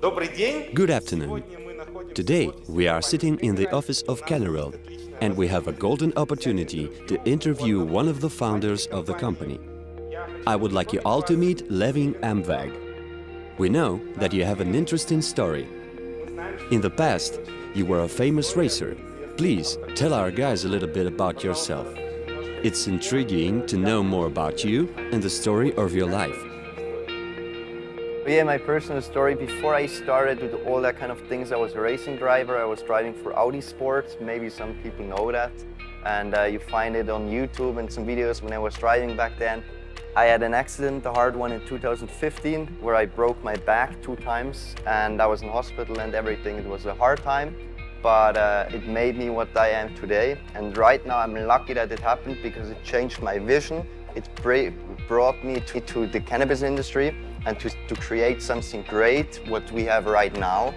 Good afternoon. Today we are sitting in the office of Cannabis, and we have a golden opportunity to interview one of the founders of the company. I would like you all to meet Levin Amweg. We know that you have an interesting story. In the past, you were a famous racer. Please tell our guys a little bit about yourself. It's intriguing to know more about you and the story of your life. Yeah, my personal story, before I started with all that kind of things, I was a racing driver. I was driving for Audi Sports. Maybe some people know that. And you find it on YouTube and some videos when I was driving back then. I had an accident, a hard one in 2015, where I broke my back 2 times and I was in hospital and everything. It was a hard time, but it made me what I am today. And right now I'm lucky that it happened because it changed my vision. It brought me to the cannabis industry and to create something great, what we have right now.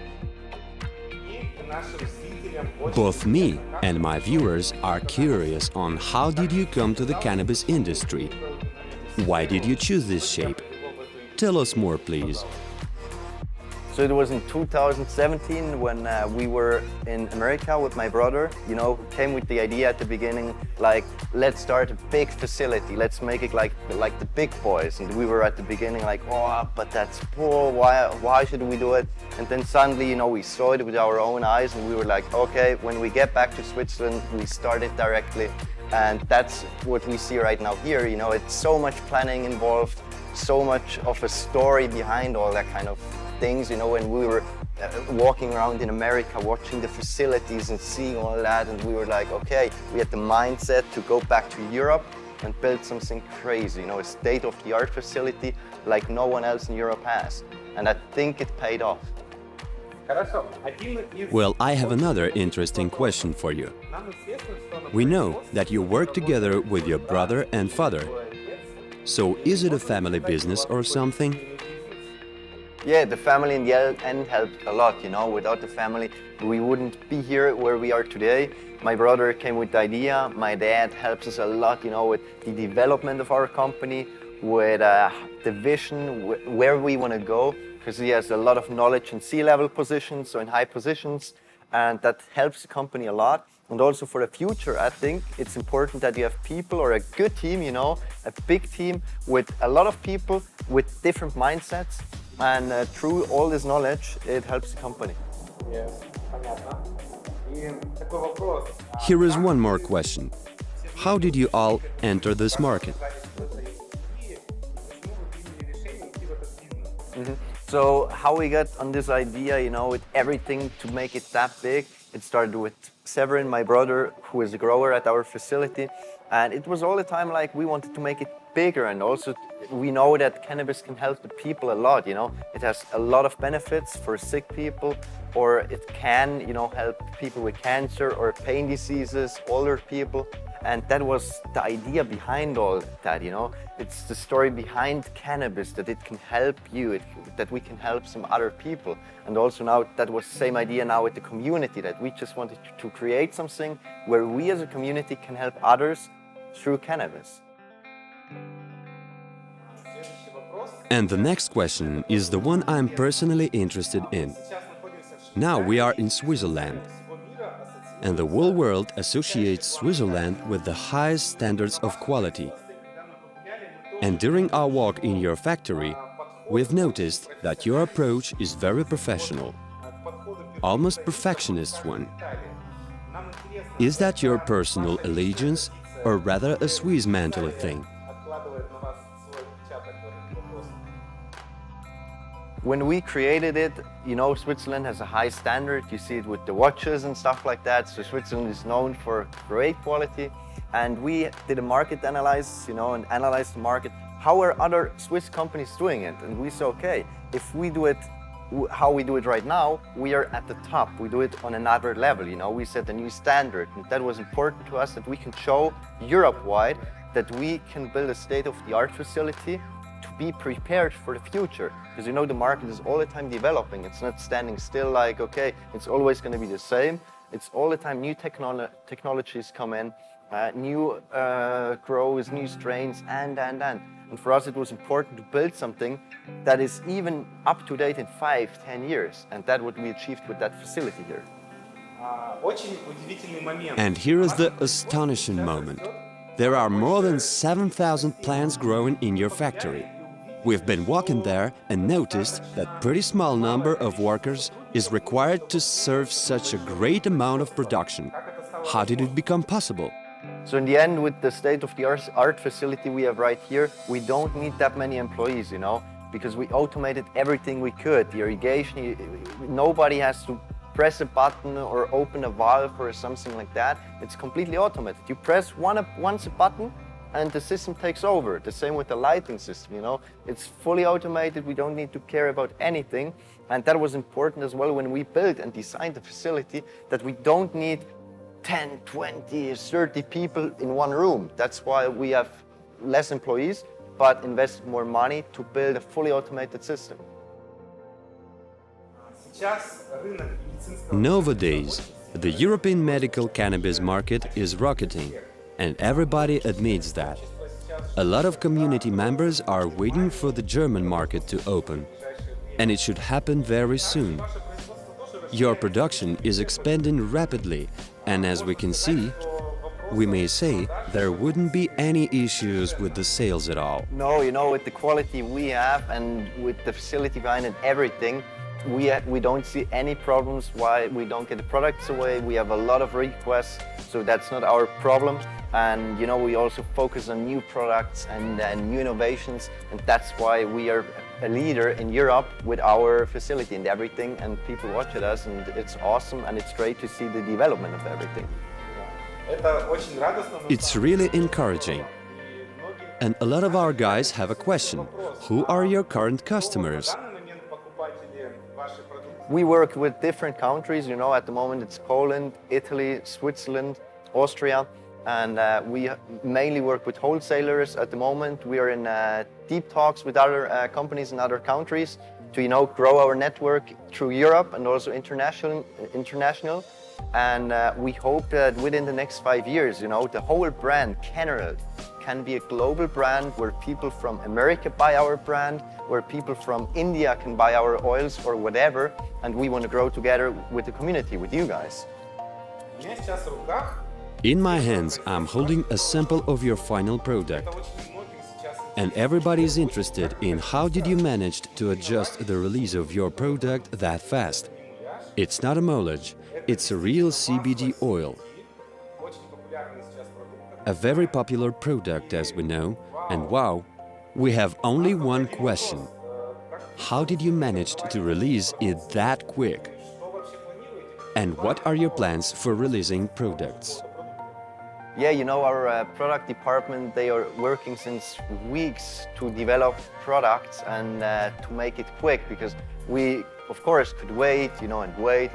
Both me and my viewers are curious on how did you come to the cannabis industry? Why did you choose this shape? Tell us more, please. So it was in 2017 when we were in America with my brother, you know, who came with the idea at the beginning, like, let's start a big facility, let's make it like the big boys. And we were at the beginning like, oh, but that's poor, why should we do it? And then suddenly, you know, we saw it with our own eyes and we were like, okay, when we get back to Switzerland, we start it directly. And that's what we see right now here, you know, it's so much planning involved, so much of a story behind all that kind of things, you know, when we were walking around in America, watching the facilities and seeing all that, and we were like, okay, we had the mindset to go back to Europe and build something crazy, you know, a state-of-the-art facility like no one else in Europe has. And I think it paid off. Well, I have another interesting question for you. We know that you work together with your brother and father. So is it a family business or something? Yeah, the family in the end helped a lot, you know. Without the family, we wouldn't be here where we are today. My brother came with the idea. My dad helps us a lot, you know, with the development of our company, with the vision, where we want to go, because he has a lot of knowledge in C-level positions, so in high positions, and that helps the company a lot. And also for the future, I think it's important that you have people or a good team, you know, a big team with a lot of people with different mindsets. And through all this knowledge, it helps the company. Here is one more question. How did you all enter this market? So how we got on this idea, you know, with everything to make it that big, it started with Severin, my brother, who is a grower at our facility. And it was all the time like we wanted to make it bigger, and also we know that cannabis can help the people a lot, you know. It has a lot of benefits for sick people, or it can, you know, help people with cancer or pain diseases, older people. And that was the idea behind all that, you know. It's the story behind cannabis, that it can help you, that we can help some other people. And also now, that was the same idea now with the community, that we just wanted to create something where we as a community can help others through cannabis. And the next question is the one I'm personally interested in. Now we are in Switzerland, and the whole world associates Switzerland with the highest standards of quality. And during our walk in your factory, we've noticed that your approach is very professional, almost perfectionist one. Is that your personal allegiance, or rather a Swiss mental thing? When we created it, you know, Switzerland has a high standard. You see it with the watches and stuff like that. So Switzerland is known for great quality. And we did a market analysis, you know, and analyzed the market. How are other Swiss companies doing it? And we said, okay, if we do it how we do it right now, we are at the top. We do it on another level, you know. We set a new standard. And that was important to us, that we can show Europe-wide that we can build a state-of-the-art facility to be prepared for the future. Because, you know, the market is all the time developing. It's not standing still like, okay, it's always going to be the same. It's all the time new technologies come in, new grows, new strains, and. And for us, it was important to build something that is even up to date in 5-10 years. And that's what we achieved with that facility here. And here is the astonishing moment. There are more than 7,000 plants growing in your factory. We've been walking there and noticed that pretty small number of workers is required to serve such a great amount of production. How did it become possible? So in the end, with the state-of-the-art facility we have right here, we don't need that many employees, you know, because we automated everything we could. The irrigation, nobody has to press a button or open a valve or something like that. It's completely automated. You press once a button and the system takes over. The same with the lighting system, you know. It's fully automated. We don't need to care about anything. And that was important as well when we built and designed the facility, that we don't need 10, 20, 30 people in one room. That's why we have less employees, but invest more money to build a fully automated system. Nowadays, the European medical cannabis market is rocketing, and everybody admits that. A lot of community members are waiting for the German market to open, and it should happen very soon. Your production is expanding rapidly, and as we can see, we may say there wouldn't be any issues with the sales at all. No, you know, with the quality we have and with the facility behind it, everything, we don't see any problems why we don't get the products away. We have a lot of requests, so that's not our problem. And you know, we also focus on new products and new innovations, and that's why we are a leader in Europe with our facility and everything, and people watch at us, and it's awesome, and it's great to see the development of everything. It's really encouraging. And a lot of our guys have a question. Who are your current customers? We work with different countries, you know, at the moment it's Poland, Italy, Switzerland, Austria, and we mainly work with wholesalers at the moment. We are in deep talks with other companies in other countries to, you know, grow our network through Europe and also international. And we hope that within the next 5 years, you know, the whole brand, Cannerald, can be a global brand where people from America buy our brand, where people from India can buy our oils or whatever, and we want to grow together with the community, with you guys. In my hands, I'm holding a sample of your final product. And everybody is interested in how did you manage to adjust the release of your product that fast. It's not a mollage, it's a real CBD oil. A very popular product, as we know, and wow, we have only one question. How did you manage to release it that quick? And what are your plans for releasing products? Yeah, you know, our product department, they are working since weeks to develop products and to make it quick, because we, of course, could wait, you know, and wait,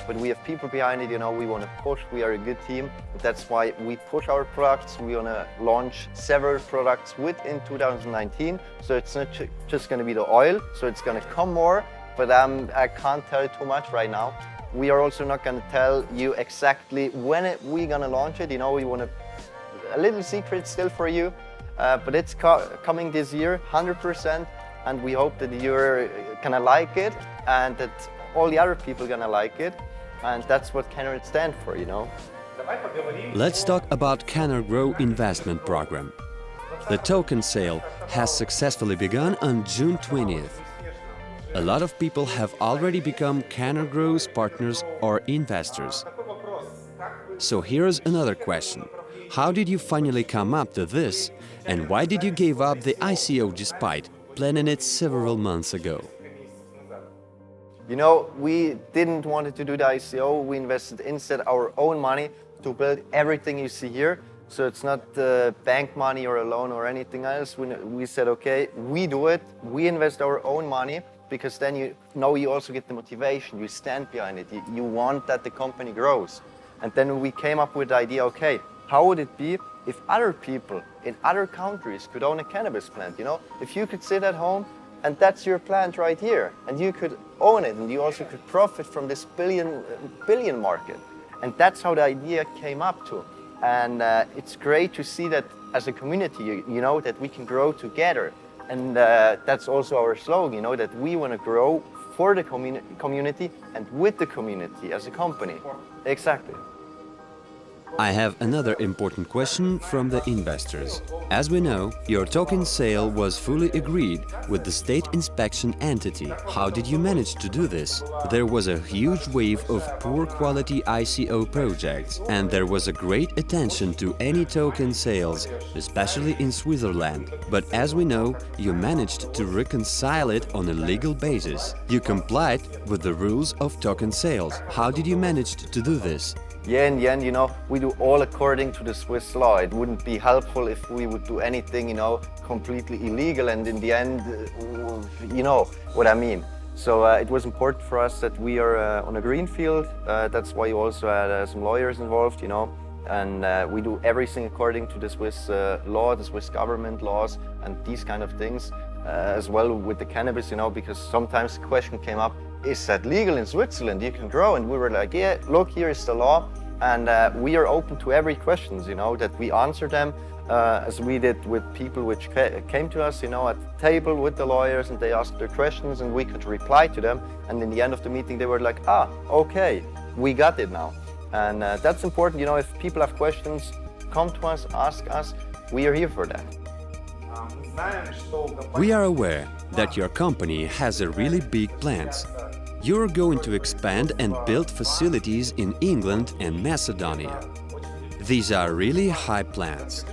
but we have people behind it, you know, we want to push, we are a good team. That's why we push our products. We want to launch several products within 2019. So it's not just going to be the oil, so it's going to come more, but I can't tell too much right now. We are also not going to tell you exactly when we're going to launch it. You know, we want a little secret still for you, but it's coming this year, 100%, and we hope that you're going to like it and that all the other people are going to like it, and that's what Cannerald stands for, you know. Let's talk about Canner Grow investment program. The token sale has successfully begun on June 20th. A lot of people have already become Canner Grow's partners or investors. So here's another question. How did you finally come up to this? And why did you give up the ICO despite planning it several months ago? You know, we didn't want to do the ICO. We invested instead our own money to build everything you see here. So it's not bank money or a loan or anything else. We said, okay, we do it. We invest our own money, because then you know you also get the motivation. You stand behind it. You want that the company grows. And then we came up with the idea, okay, how would it be if other people in other countries could own a cannabis plant, you know? If you could sit at home and that's your plant right here, and you could own it, and you also could profit from this billion market. And that's how the idea came up to. And it's great to see that as a community, you know, that we can grow together. And that's also our slogan, you know, that we want to grow for the community and with the community as a company. Exactly. I have another important question from the investors. As we know, your token sale was fully agreed with the state inspection entity. How did you manage to do this? There was a huge wave of poor quality ICO projects, and there was a great attention to any token sales, especially in Switzerland. But as we know, you managed to reconcile it on a legal basis. You complied with the rules of token sales. How did you manage to do this? Yeah, in the end, you know, we do all according to the Swiss law. It wouldn't be helpful if we would do anything, you know, completely illegal, and in the end, you know what I mean. So it was important for us that we are on a green field. That's why you also had some lawyers involved, you know, and we do everything according to the Swiss law, the Swiss government laws, and these kind of things, as well with the cannabis, you know, because sometimes the question came up, is that legal in Switzerland? You can grow, and we were like, yeah, look, here is the law, and we are open to every questions, you know, that we answer them, as we did with people which came to us, you know, at the table with the lawyers, and they asked their questions, and we could reply to them, and in the end of the meeting, they were like, ah, okay, we got it now, and that's important, you know, if people have questions, come to us, ask us, we are here for that. We are aware that your company has a really big plans. You're going to expand and build facilities in England and Macedonia. These are really high plans.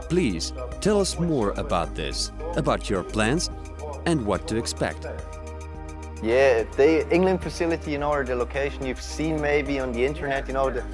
Please tell us more about this, about your plans and what to expect. Yeah, the England facility, you know, or the location you've seen maybe on the internet, you know, the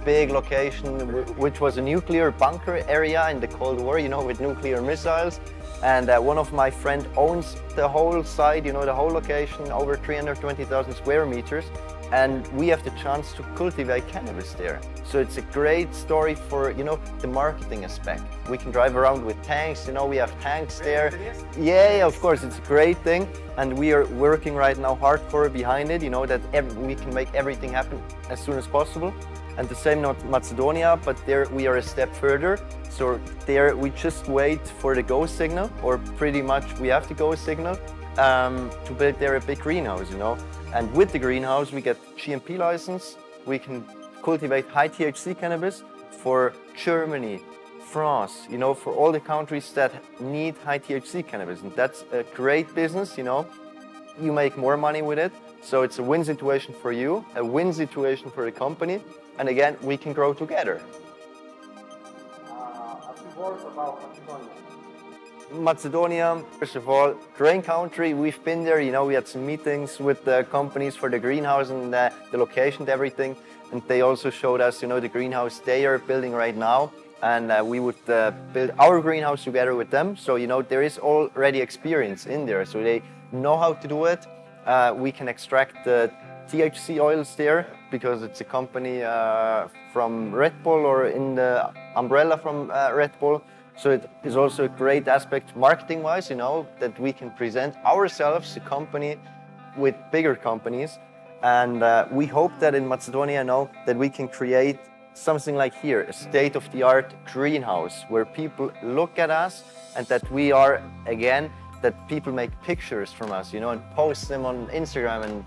big location, which was a nuclear bunker area in the Cold War, you know, with nuclear missiles. And one of my friends owns the whole site, you know, the whole location, over 320,000 square meters. And we have the chance to cultivate cannabis there. So it's a great story for, you know, the marketing aspect. We can drive around with tanks, you know, we have tanks there. Yeah, of course, it's a great thing. And we are working right now hardcore behind it, you know, that we can make everything happen as soon as possible. And the same not Macedonia, but there we are a step further. So there we just wait for the go signal, or pretty much we have the go signal to build there a big greenhouse, you know. And with the greenhouse we get GMP license. We can cultivate high THC cannabis for Germany, France, you know, for all the countries that need high THC cannabis. And that's a great business, you know. You make more money with it. So it's a win situation for you, a win situation for the company. And again, we can grow together. A few words about Macedonia, first of all, great country. We've been there, you know, we had some meetings with the companies for the greenhouse and the location and everything. And they also showed us, you know, the greenhouse they are building right now. And we would build our greenhouse together with them. So, you know, there is already experience in there. So they know how to do it. We can extract the THC oils there because it's a company from Red Bull or in the umbrella from Red Bull. So it is also a great aspect marketing-wise, you know, that we can present ourselves, a company with bigger companies. And we hope that in Macedonia, you know, that we can create something like here, a state-of-the-art greenhouse where people look at us and that we are, again, that people make pictures from us, you know, and post them on Instagram and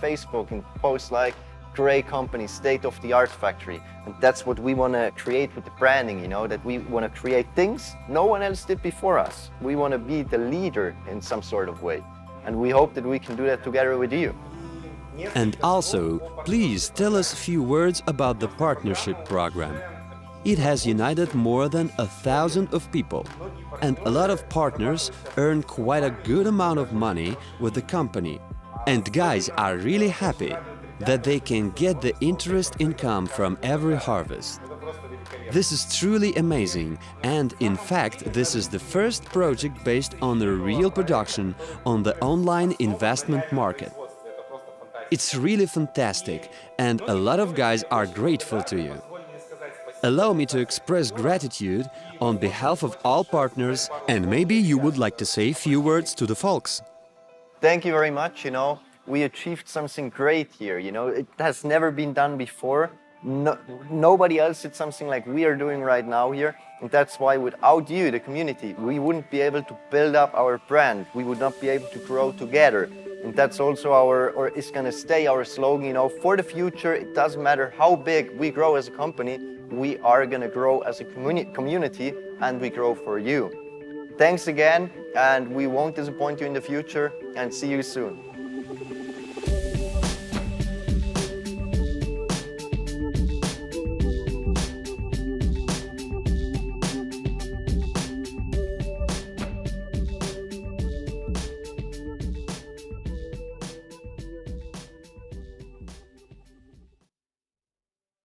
Facebook and post like, great company, state-of-the-art factory. And that's what we want to create with the branding, you know, that we want to create things no one else did before us. We want to be the leader in some sort of way. And we hope that we can do that together with you. And also, please tell us a few words about the partnership program. It has united more than 1,000 of people, and a lot of partners earn quite a good amount of money with the company. And guys are really happy that they can get the interest income from every harvest. This is truly amazing, and in fact this is the first project based on the real production on the online investment market. It's really fantastic, and a lot of guys are grateful to you. Allow me to express gratitude on behalf of all partners, and maybe you would like to say a few words to the folks. Thank you very much, you know. We achieved something great here, you know. It has never been done before. Nobody else did something like we are doing right now here. And that's why without you, the community, we wouldn't be able to build up our brand. We would not be able to grow together. And that's also or is gonna stay our slogan, for the future. It doesn't matter how big we grow as a company, we are gonna grow as a community, and we grow for you. Thanks again, and we won't disappoint you in the future, and see you soon.